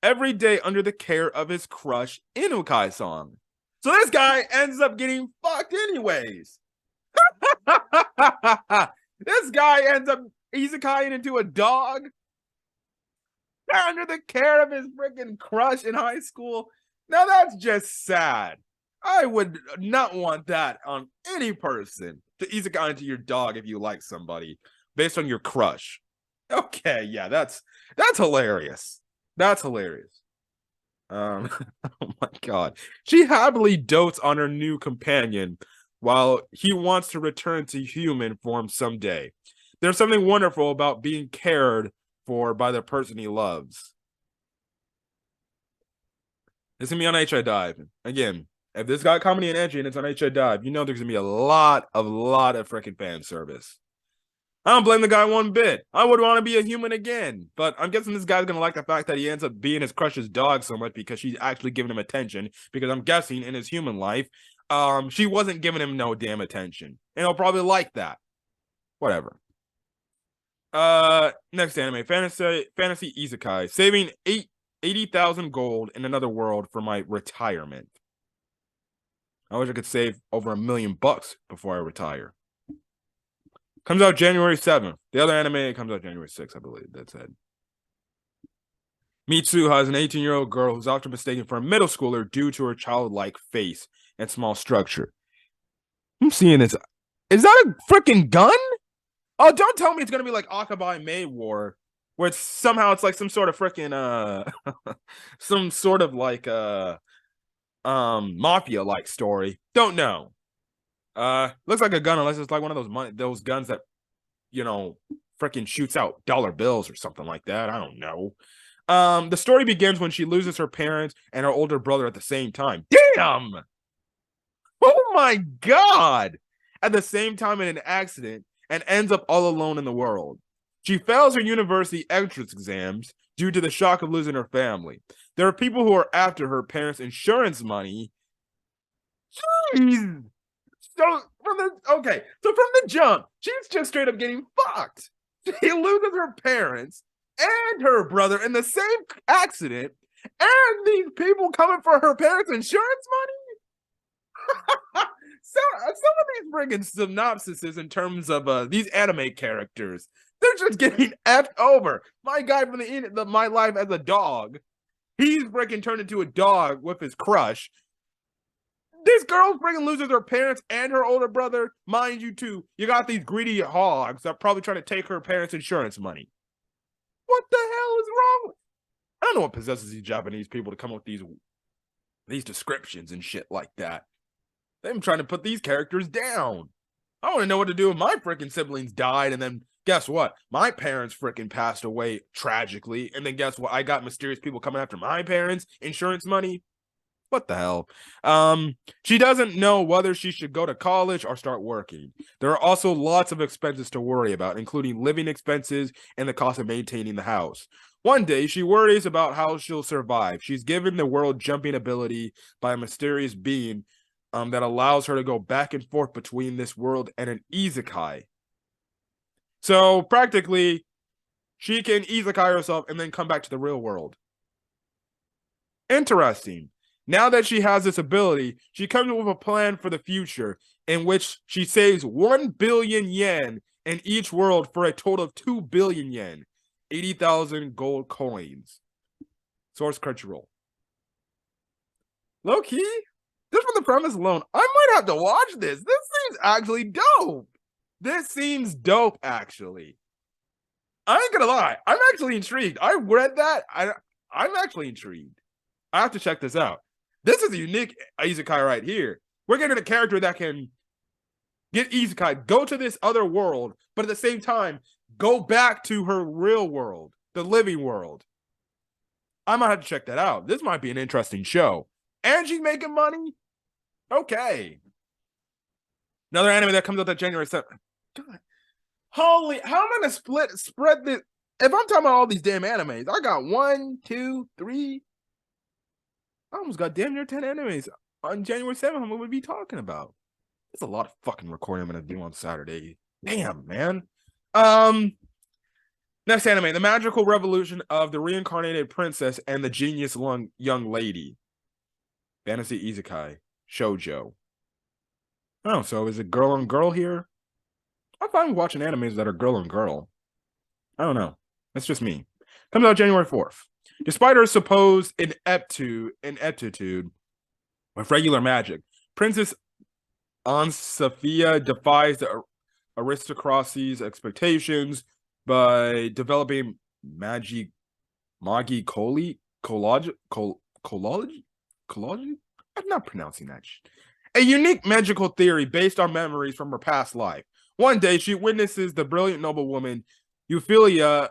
every day under the care of his crush, Inukai-san. So this guy ends up getting fucked anyways. This guy ends up isekaiing into a dog under the care of his freaking crush in high school. Now that's just sad. I would not want that on any person, to isekai into your dog if you like somebody based on your crush. Okay, yeah, that's hilarious. That's hilarious. Oh my god. She happily dotes on her new companion while he wants to return to human form someday. There's something wonderful about being cared for by the person he loves. It's gonna be on HI Dive. Again, if this got comedy and edgy and it's on HI Dive, you know there's gonna be a lot of freaking fan service. I don't blame the guy one bit. I would want to be a human again. But I'm guessing this guy's gonna like the fact that he ends up being his crush's dog so much because she's actually giving him attention. Because I'm guessing in his human life, she wasn't giving him no damn attention. And he'll probably like that. Whatever. Next anime, fantasy isekai. Saving 80,000 gold in another world for my retirement. I wish I could save over $1 million before I retire. Comes out January 7th. The other anime comes out January 6th, I believe. That's it. Mitsuha is an 18-year-old girl who's often mistaken for a middle schooler due to her childlike face and small structure. I'm seeing this. Is that a freaking gun? Oh, don't tell me it's gonna be like Akabai May War, where it's like some sort of freaking some sort of like mafia like story. Don't know. Looks like a gun unless it's like one of those guns that, you know, freaking shoots out dollar bills or something like that. I don't know. The story begins when she loses her parents and her older brother at the same time. Damn! Oh my god! At the same time in an accident and ends up all alone in the world. She fails her university entrance exams due to the shock of losing her family. There are people who are after her parents' insurance money. Jeez! So from the jump, she's just straight up getting fucked. She loses her parents and her brother in the same accident, and these people coming for her parents' insurance money. Some of these friggin' synopsises in terms of these anime characters, they're just getting effed over. My guy from the My Life as a Dog, he's freaking turned into a dog with his crush. This girl freaking loses her parents and her older brother. Mind you, too, you got these greedy hogs that are probably trying to take her parents' insurance money. What the hell is wrong? I don't know what possesses these Japanese people to come up with these descriptions and shit like that. They're trying to put these characters down. I want to know what to do if my freaking siblings died, and then guess what? My parents freaking passed away tragically, and then guess what? I got mysterious people coming after my parents' insurance money. What the hell? She doesn't know whether she should go to college or start working. There are also lots of expenses to worry about, including living expenses and the cost of maintaining the house. One day, she worries about how she'll survive. She's given the world jumping ability by a mysterious being that allows her to go back and forth between this world and an isekai. So practically, she can isekai herself and then come back to the real world. Interesting. Now that she has this ability, she comes up with a plan for the future in which she saves 1 billion yen in each world for a total of 2 billion yen, 80,000 gold coins. Source Crunchyroll. Low key, just from the premise alone, I might have to watch this. This seems actually dope. This seems dope, actually. I ain't gonna lie, I'm actually intrigued. I read that. I'm actually intrigued. I have to check this out. This is a unique isekai right here. We're getting a character that can get isekai, go to this other world, but at the same time, go back to her real world, the living world. I might have to check that out. This might be an interesting show. And she's making money? Okay. Another anime that comes out that January 7th. God. Holy, how am I gonna spread this? If I'm talking about all these damn animes, I got 1, 2, 3. I almost got damn near 10 animes on January 7th. I'm going to be talking about. It's a lot of fucking recording I'm going to do on Saturday. Damn, man. Next anime, The Magical Revolution of the Reincarnated Princess and the Genius Young Lady. Fantasy Isekai. Shoujo. Oh, so is it girl on girl here? I'm fine watching animes that are girl on girl. I don't know. That's just me. Comes out January 4th. Despite her supposed ineptitude with regular magic, Princess Ansafia defies the aristocracy's expectations by developing magi coli colology. I'm not pronouncing that. A unique magical theory based on memories from her past life. One day, she witnesses the brilliant noblewoman Euphilia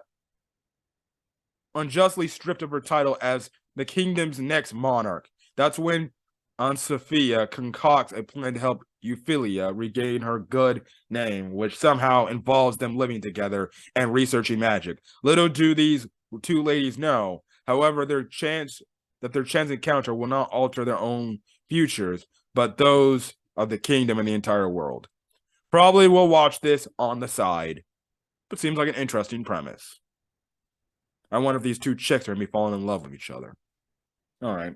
unjustly stripped of her title as the kingdom's next monarch. That's when Aunt Sophia concocts a plan to help Euphilia regain her good name, which somehow involves them living together and researching magic. Little do these two ladies know, however, their chance encounter will not alter their own futures, but those of the kingdom and the entire world. Probably will watch this on the side, but seems like an interesting premise. I wonder if these two chicks are gonna be falling in love with each other. All right.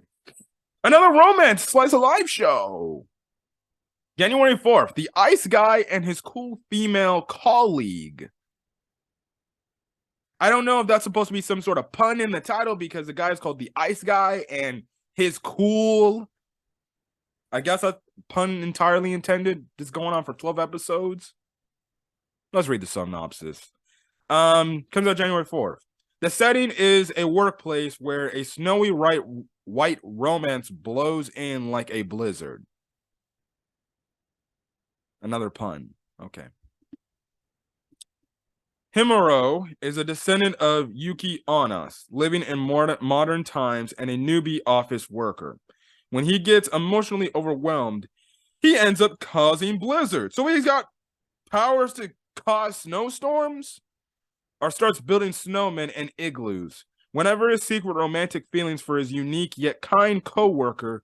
Another romance slice of life show. January 4th, The Ice Guy and His Cool Female Colleague. I don't know if that's supposed to be some sort of pun in the title because the guy is called The Ice Guy and his cool. I guess a pun entirely intended. This is going on for 12 episodes. Let's read the synopsis. Comes out January 4th. The setting is a workplace where a snowy white romance blows in like a blizzard. Another pun. Okay. Himuro is a descendant of Yuki Onas, living in modern times and a newbie office worker. When he gets emotionally overwhelmed, he ends up causing blizzards. So he's got powers to cause snowstorms? Or starts building snowmen and igloos. Whenever his secret romantic feelings for his unique yet kind co-worker,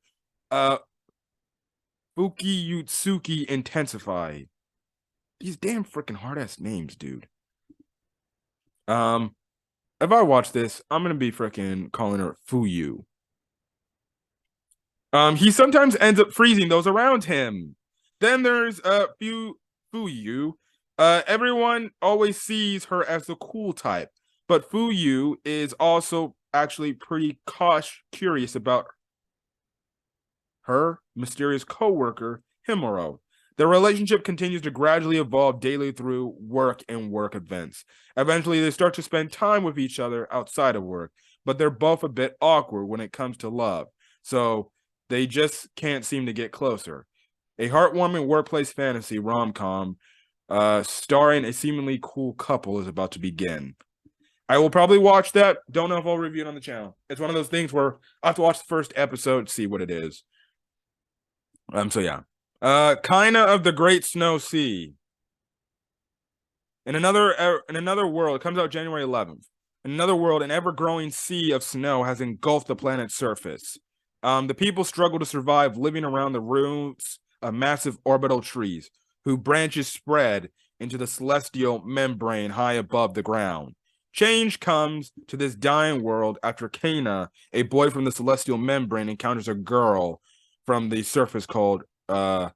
Fukiyutsuki, intensify. These damn freaking hard-ass names, dude. If I watch this, I'm gonna be freaking calling her Fuyu. He sometimes ends up freezing those around him. Then there's Fuyu. Everyone always sees her as the cool type, but Fuyu is also actually pretty curious about her mysterious co-worker, Himuro. Their relationship continues to gradually evolve daily through work and work events. Eventually, they start to spend time with each other outside of work, but they're both a bit awkward when it comes to love. So they just can't seem to get closer. A heartwarming workplace fantasy rom-com starring a seemingly cool couple is about to begin. I will probably watch that. Don't know if I'll review it on the channel. It's one of those things where I have to watch the first episode to see what it is. So yeah. Kaina of the Great Snow Sea. In another world, it comes out January 11th. In another world, an ever-growing sea of snow has engulfed the planet's surface. The people struggle to survive living around the roots of massive orbital trees, whose branches spread into the celestial membrane high above the ground. Change comes to this dying world after Kana, a boy from the celestial membrane, encounters a girl from the surface called Ririha.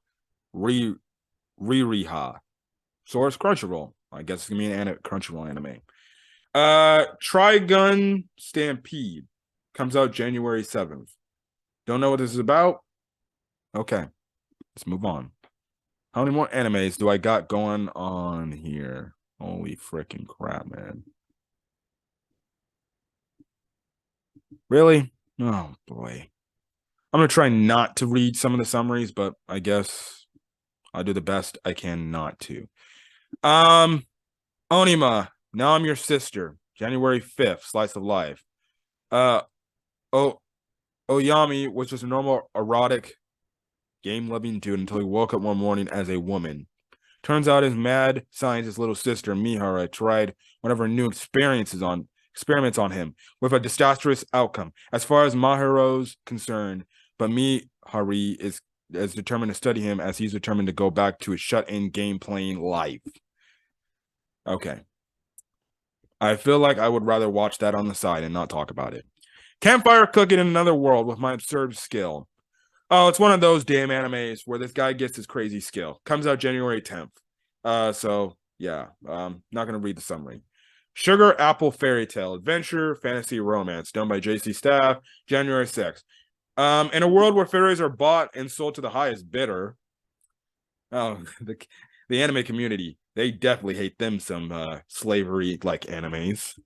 Source Crunchyroll. I guess it's gonna be an Crunchyroll anime. Trigun Stampede comes out January 7th. Don't know what this is about? Okay, let's move on. How many more animes do I got going on here? Holy freaking crap, man. Really? Oh, boy. I'm going to try not to read some of the summaries, but I guess I'll do the best I can not to. Onima, Now I'm Your Sister, January 5th, Slice of Life. Oyami was just a normal erotic game-loving dude until he woke up one morning as a woman. Turns out his mad scientist little sister, Mihara, tried one of her new experiments on him with a disastrous outcome. As far as Mahiro's concerned, but Mihari is as determined to study him as he's determined to go back to his shut-in game-playing life. Okay. I feel like I would rather watch that on the side and not talk about it. Campfire cooking in another world with my absurd skill. Oh, it's one of those damn animes where this guy gets his crazy skill. Comes out January 10th. So yeah, not gonna read the summary. Sugar Apple Fairy Tale Adventure Fantasy Romance, done by JC Staff, January 6th. In a world where fairies are bought and sold to the highest bidder. Oh, the anime community, they definitely hate them some slavery like animes.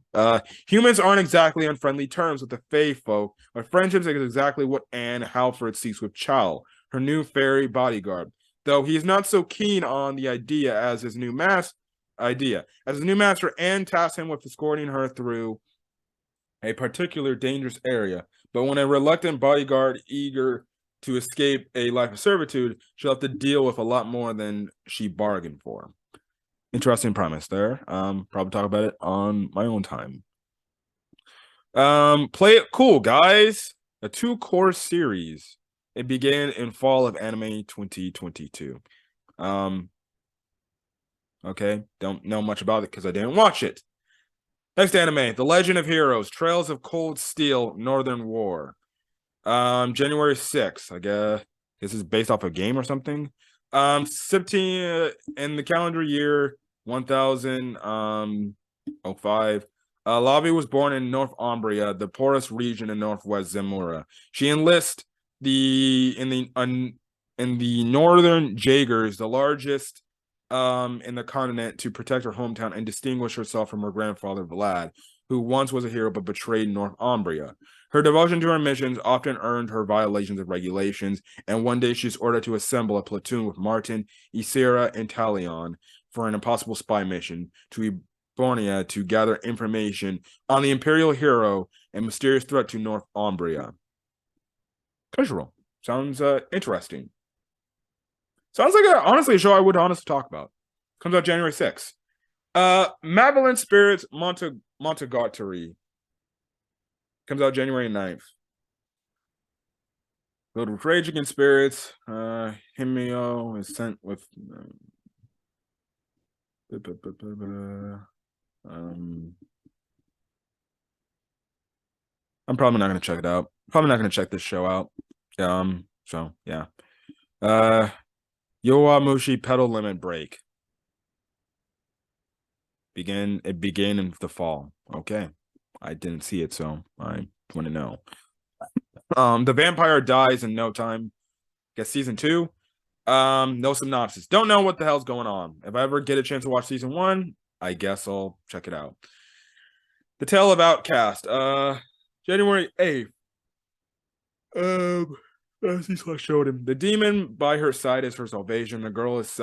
Humans aren't exactly on friendly terms with the Fae folk, but friendships is exactly what Anne Halford seeks with Chow, her new fairy bodyguard. Though he's not so keen on the idea as his new master, Anne tasks him with escorting her through a particular dangerous area. But when a reluctant bodyguard eager to escape a life of servitude, she'll have to deal with a lot more than she bargained for. Interesting premise there. Probably talk about it on my own time. Play it cool, guys. A 2-course series. It began in fall of anime 2022. Okay, don't know much about it because I didn't watch it. Next anime, The Legend of Heroes, Trails of Cold Steel, Northern War. January 6th, I guess this is based off a game or something. 17 in the calendar year 1005. Lavi was born in North Umbria, the poorest region in northwest Zemura. She enlists in the Northern Jaegers, the largest in the continent, to protect her hometown and distinguish herself from her grandfather Vlad, who once was a hero but betrayed North Umbria. Her devotion to her missions often earned her violations of regulations, and one day she's ordered to assemble a platoon with Martin, Isera, and Talion for an impossible spy mission to Bornea to gather information on the Imperial hero and mysterious threat to North Umbria. Casual. Sounds interesting. Sounds like honestly a show I would honestly talk about. Comes out January 6th. Malevolent Spirits Monogatari. Comes out January 9th. Filled with rage against spirits. Himio is sent with I'm probably not gonna check it out. Probably not gonna check this show out. So yeah. Yowamushi Pedal Limit Break. It began in the fall. Okay. I didn't see it, so I want to know. The vampire dies in no time. Guess season 2. No synopsis. Don't know what the hell's going on. If I ever get a chance to watch season 1, I guess I'll check it out. The Tale of Outcast. January 8th. As he showed him, the demon by her side is her salvation. The girl is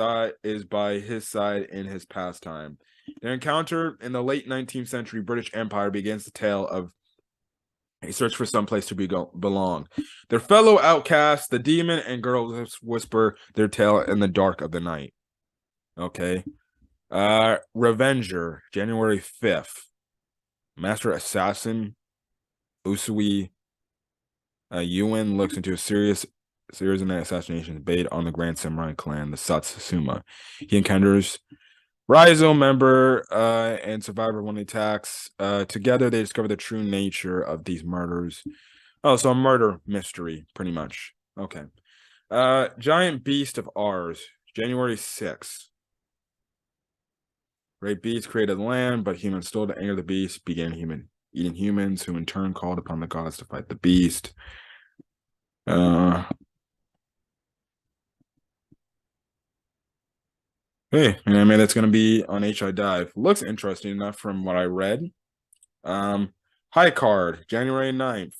by his side in his pastime. Their encounter in the late 19th century British Empire begins the tale of a search for some place to belong. Their fellow outcasts, the demon and girl, whisper their tale in the dark of the night. Okay. Revenger, January 5th. Master Assassin, Usui Yuan looks into a series of assassinations based on the Grand Samurai clan, the Satsuma. He encounters Raizo member and survivor of one of the attacks. Together, they discover the true nature of these murders. Oh, so a murder mystery, pretty much. Okay. Giant Beast of Ours, January 6th. Great beasts created land, but humans stole to anger the beast, began eating humans, who in turn called upon the gods to fight the beast. Hey, I mean that's gonna be on HI Dive. Looks interesting enough from what I read. High Card, January 9th.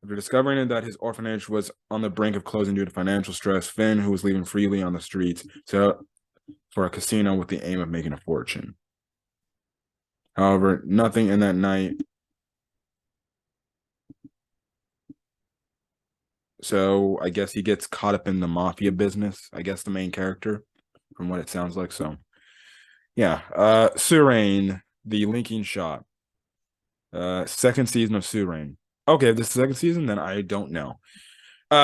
After discovering that his orphanage was on the brink of closing due to financial stress, Finn, who was leaving freely on the streets, set up for a casino with the aim of making a fortune. However, nothing in that night. So I guess he gets caught up in the mafia business, I guess the main character, from what it sounds like. So yeah. Surain, the linking shot. Second season of Surain. Okay, if this is the second season, then I don't know.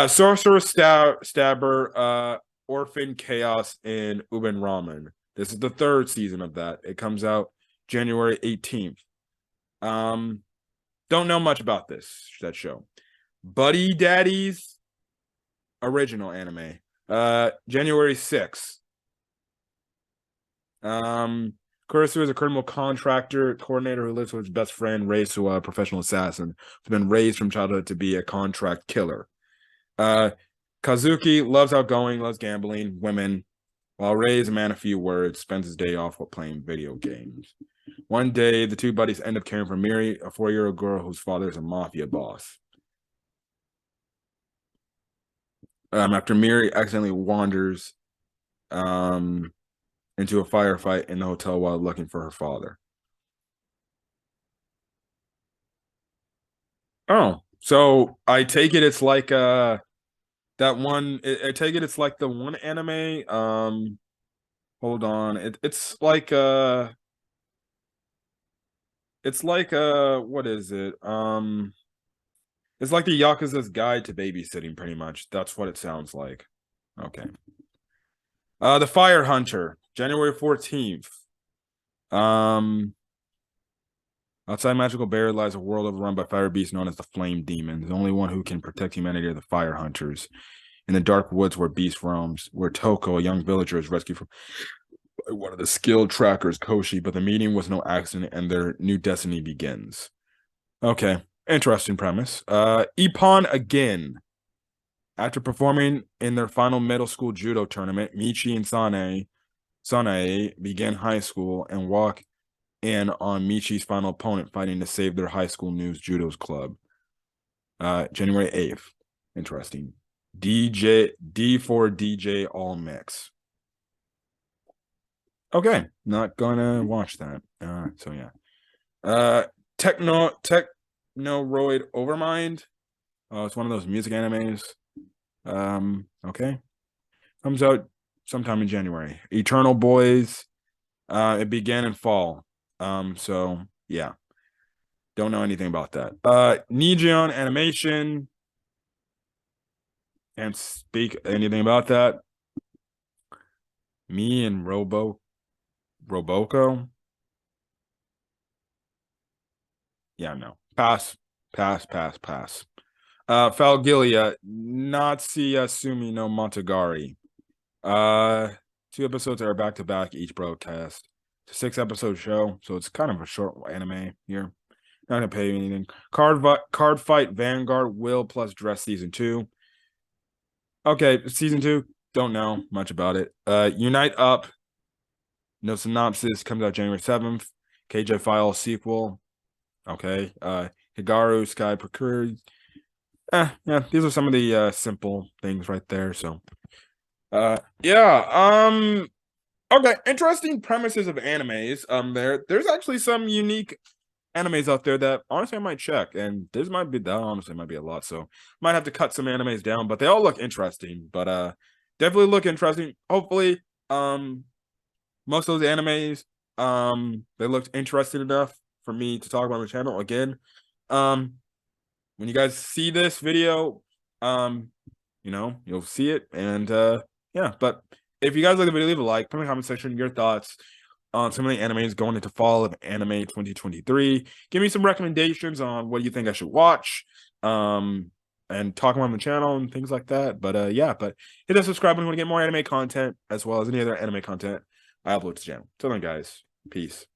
Sorcerer Stabber, Orphan Chaos, and Uben Ramen. This is the third season of that. It comes out January 18th. Don't know much about that show. Buddy Daddies original anime. January 6th. Kurisu is a criminal contractor coordinator who lives with his best friend, raised to a professional assassin, who's been raised from childhood to be a contract killer. Kazuki loves outgoing, loves gambling, women. While Ray is a man of few words, spends his day off while playing video games. One day, the two buddies end up caring for Miri, a 4-year-old girl whose father is a mafia boss. After Miri accidentally wanders into a firefight in the hotel while looking for her father. Oh, so I take it's like that one. I take it's like the one anime. Hold on. It's like what is it? It's like the Yakuza's Guide to Babysitting, pretty much. That's what it sounds like. Okay. The Fire Hunter, January 14th. Outside Magical Barrier lies a world overrun by fire beasts known as the Flame Demons. The only one who can protect humanity are the Fire Hunters. In the dark woods where beast roams, where Toko, a young villager, is rescued from one of the skilled trackers, Koshi, but the meeting was no accident and their new destiny begins. Okay, interesting premise. Ippon again. After performing in their final middle school judo tournament, Michi and Sanae begin high school and walk in on Michi's final opponent, fighting to save their high school news judo's club. January 8th. Interesting. D4DJ All Mix. Okay, not gonna watch that. So yeah. Technoroid Overmind. Oh, it's one of those music animes. Okay. Comes out sometime in January. Eternal Boys. It began in fall. So yeah. Don't know anything about that. Neon Animation. Can't speak anything about that. Me and Roboco. Yeah, no. Pass. Falgilia, Natsuya Sumi no Montagari. 2 episodes are back to back each broadcast. It's a 6-episode show, so it's kind of a short anime here. Not gonna pay you anything. Card Fight Vanguard Will plus Dress Season 2. Okay, Season 2, don't know much about it. Unite Up, no synopsis, comes out January 7th. KJ File sequel. Okay. Higaru Sky Procured. Yeah, these are some of the simple things right there. So yeah. Okay, interesting premises of animes. There's actually some unique animes out there that honestly I might check, and this might be that honestly might be a lot. So might have to cut some animes down, but they all look interesting. But definitely look interesting. Hopefully, most of those animes, they looked interesting enough for me to talk about on the channel again. When you guys see this video, you'll see it, and yeah. But if you guys like the video, leave a like, put in the comment section your thoughts on some of the animes going into fall of anime 2023. Give me some recommendations on what you think I should watch, and talk about on the channel and things like that. But yeah, but hit that subscribe when you want to get more anime content as well as any other anime content I upload to the channel. Till then, guys, peace.